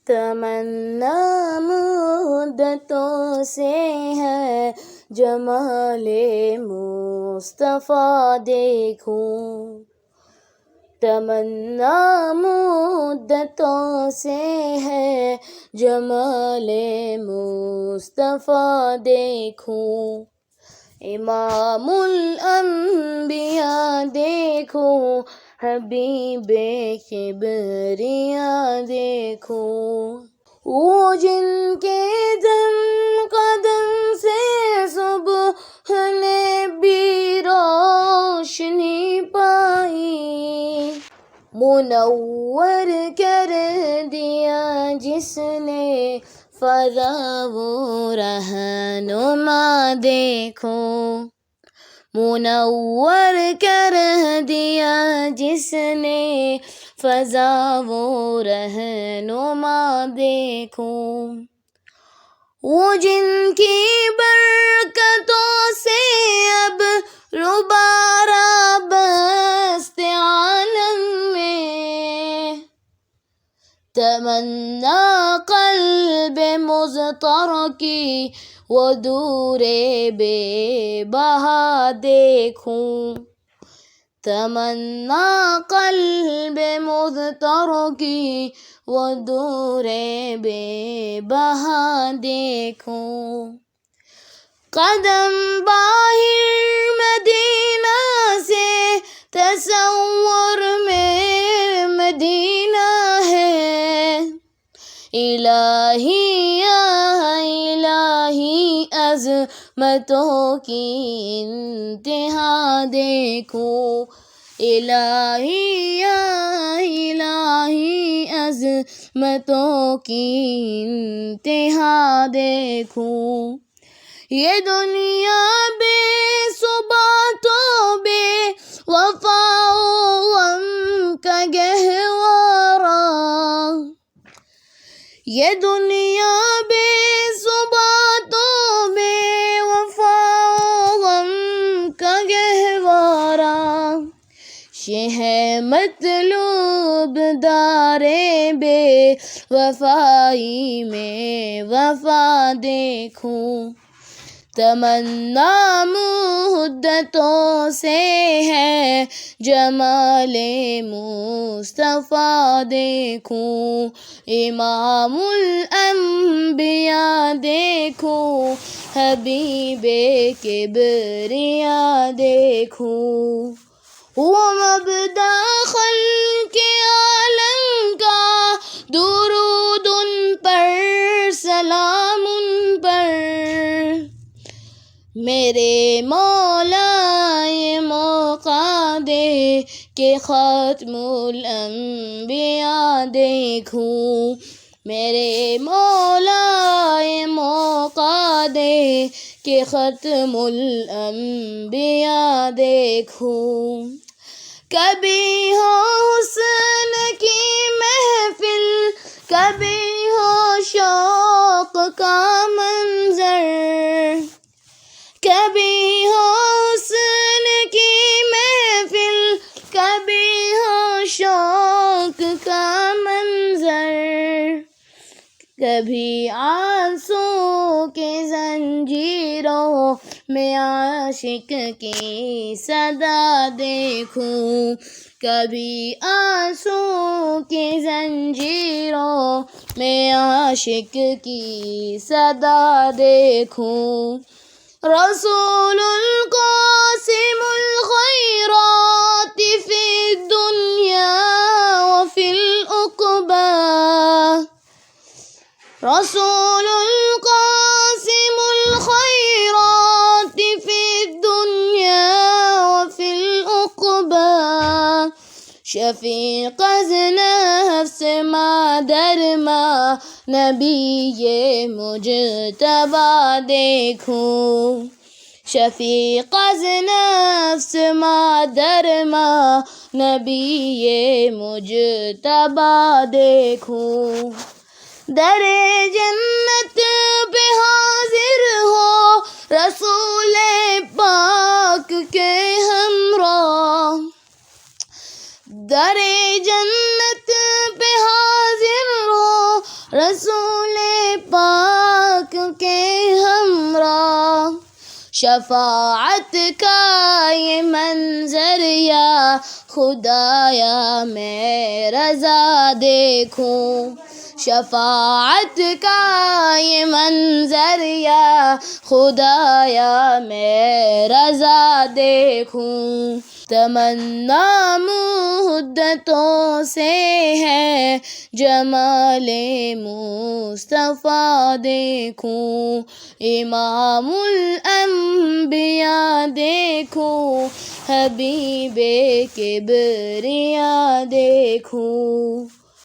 تمنا مدتوں سے ہے جمال مصطفیٰ دیکھوں، تمنا مدتوں سے ہے جمال مصطفیٰ دیکھوں، امام الانبیاء دیکھوں، حبیب کبریا دیکھوں، وہ جن کے دم قدم سے صبح نے بھی روشنی پائی، منور کر دیا جس نے فضا و رہنما دیکھو، منور کر دیا جس نے فضا و رہنما دیکھو، وہ جن کی برکتوں سے اب روبارہ بست عالم میں، تمنا قلب مضطر کی وہ دور بے بہا دیکھوں، تمنا قلب مضطر کی وہ دور بے بہا دیکھوں، قدم باہر مدینہ سے تصور میں مدینہ ہے، الہی یا الہی عظمتوں کی انتہا دیکھوں، الہی یا الہی عظمتوں کی انتہا دیکھوں، یہ دنیا بے ثبات و بے وفا و غم کا گہوارہ، یہ دنیا بے ثبات و بے وفا و غم کا گہوارہ، یہ ہے مطلوب دار بے وفائی میں وفا دیکھوں، تمنا مدتوں سے ہے جمال مصطفیٰ دیکھوں، امام الانبیاء دیکھوں، حبیب کبریا دیکھوں، وہ مبدأ خلق عالم کا درود ان پر سلام ان پر، میرے مولا یہ موقع دے کہ ختم الانبیاء دیکھوں، میرے مولا یہ موقع دے کہ ختم الانبیاء دیکھوں، کبھی ہو حسن کی محفل، کبھی ہو شوق کا منظر، کبھی ہو حسن کی محفل، کبھی ہو شوق کا منظر، کبھی آنسوں کے زنجیروں میں عاشق کی صدا دیکھوں، کبھی آنسوں کے زنجیروں میں عاشق کی صدا دیکھوں، رسول القاسم الخیرات فی الدنیا وفی العقبی، رسول القاسم الخیرات فی الدنیا وفی العقبی، شفیق از نفس مادر ماں نبی مجتبیٰ دیکھوں، شفیق از نفس مادر ماں نبی مجتبیٰ دیکھوں، در جنت پہ حاضر ہو رسول پاک کے ہمراہ، در جنت پہ حاضر ہو رسول پاک کے ہمراہ، شفاعت کا یہ منظر یا خدایا میں رضا دیکھوں، شفاعت کا یہ منظر یا خدایا میں رضا دیکھوں، تمنا مدتوں سے ہے جمال مصطفیٰ دیکھوں، امام الانبیاء دیکھوں، حبیب کبریا دیکھوں۔